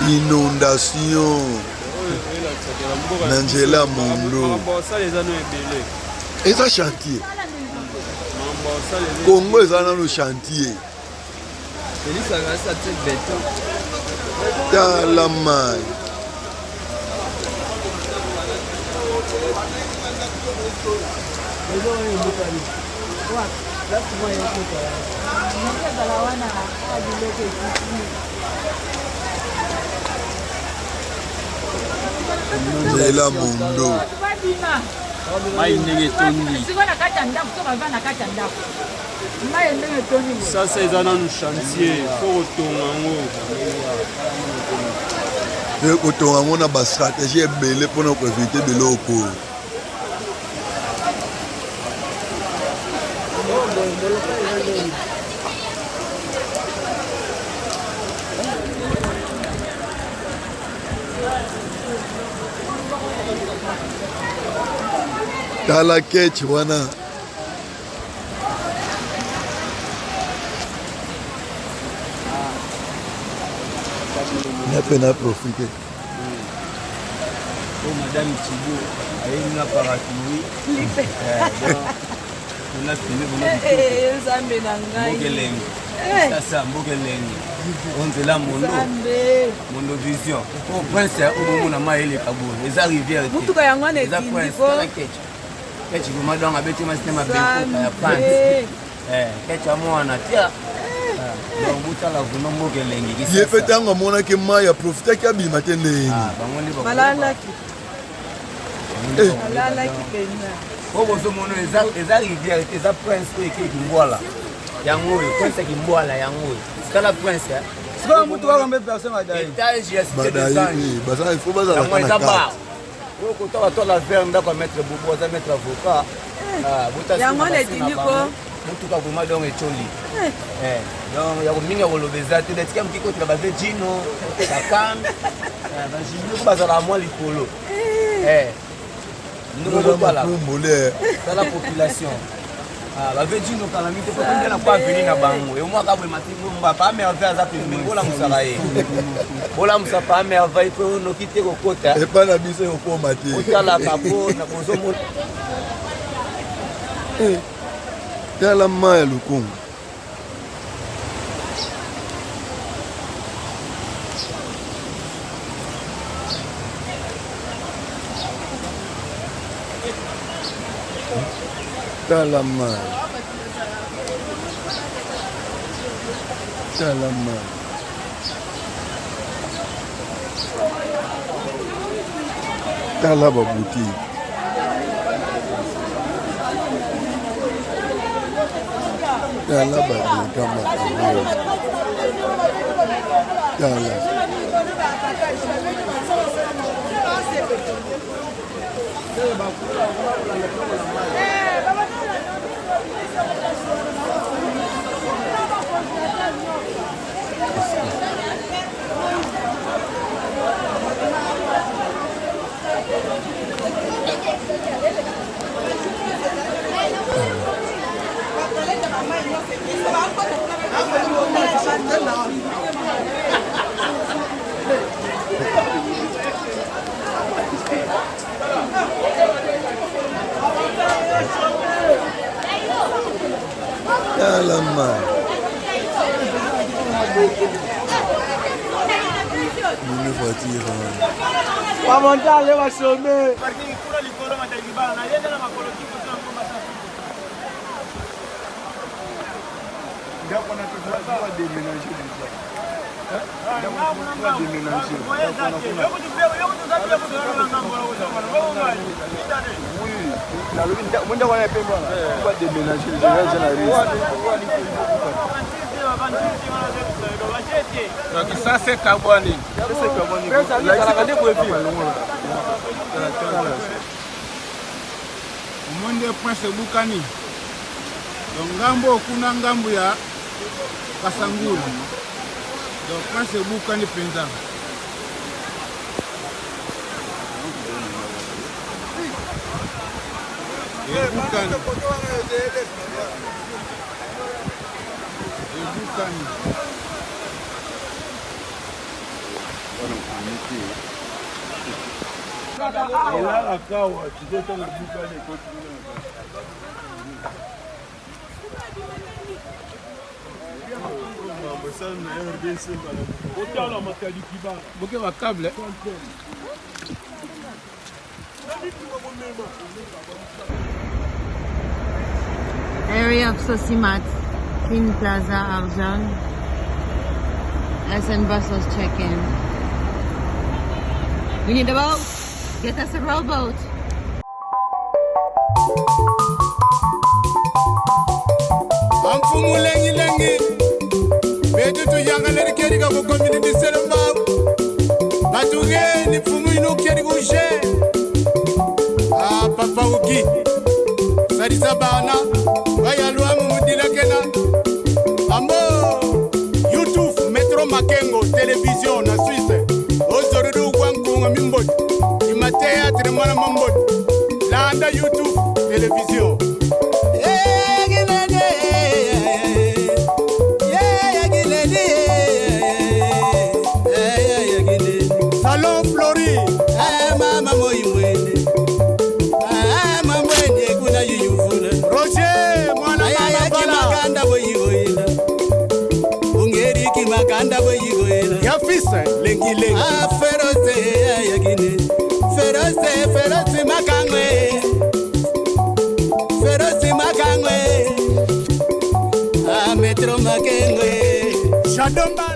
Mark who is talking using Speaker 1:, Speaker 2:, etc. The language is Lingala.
Speaker 1: Inondation. Nangela Mondo. Et ça chantier. Congo est dans le chantier. Dans la main. Nangela Mondo.
Speaker 2: Ça c'est dans le chantier, il faut retourner.
Speaker 1: Il faut retourner dans la stratégie belle pour nous éviter de l'eau. Dans la quête, voilà. On a peine à profiter.
Speaker 2: Oh, Madame Thibault, elle est une parapluie. On a filmé, on a dit. Ça, on est là, mon vision. Au prince, au moment où on a les cabos, les rivières. Les princes, la quête. Quête, vous m'avez dit, je vais vous dire, il
Speaker 1: fait tant que mon qui m'a profité qu'il y a bien matin.
Speaker 2: Oh, vous avez des rivières, des princes qui Mbula. Yango, prince qui Mbula, yango. C'est la prince. C'est pas un mot de mettre personne à dire. Il
Speaker 1: faut pas ça.
Speaker 2: Quand on va la ferme, on va mettre bobo, on va mettre avocat.
Speaker 3: Yango les dîner quoi?
Speaker 2: Mutu ka kuma donc echoli donc ya kuminga kolobeza te ndeti kam kiko tra bave jino kakan ba jino ko bazala moi likolo ndoko bala la population bave jino kala mite ko ndena kwa venir na bango e moi ka bwe matingo mba pa me ave za pembe bola musala ye bola musapa me ave ko no kite ko kota
Speaker 1: e pa na biso ko koma te
Speaker 2: otala kapo na bozo mo
Speaker 1: dans la main le con. Dans la main. Dans la main. Dans la boutique. Dans la boutique, dans la main. Une voiture.
Speaker 2: Pas monter, aller va sommer.
Speaker 4: Donc ça c'est Kabwani. Monde Prince Bukani. Donc ngambo kuna ngambo ya Kasangulu. Donc Prince Bukani penza. bukani.
Speaker 1: Elala kawa, tuzota na bukani continue.
Speaker 4: Boke wa câble.
Speaker 3: Area of Sosimat, King Plaza, Arjan. SN buses check in. We need a boat. Get us a rowboat.
Speaker 5: Amfumu lengi lengi betu tu yangaleri keri ka ko community seremba batuge ni fumu ino keri ko she papa uki sari sabana bayalwa mu mudila kena ambo YouTube metro makengo television na Suisse ozorudu kwankunga mimbodi imatea tremana mambodi landa YouTube television. Salon Flori, mama moimwende, mamwende kuna yuyufuna. Roger, mwana mama kimakanda boyigoyela. Ungeri kimakanda boyigoyela. Yafisa lengi lengi. Feroze yagine. Feroze makangwe. Feroze makangwe. Metro makengwe. Shadombala.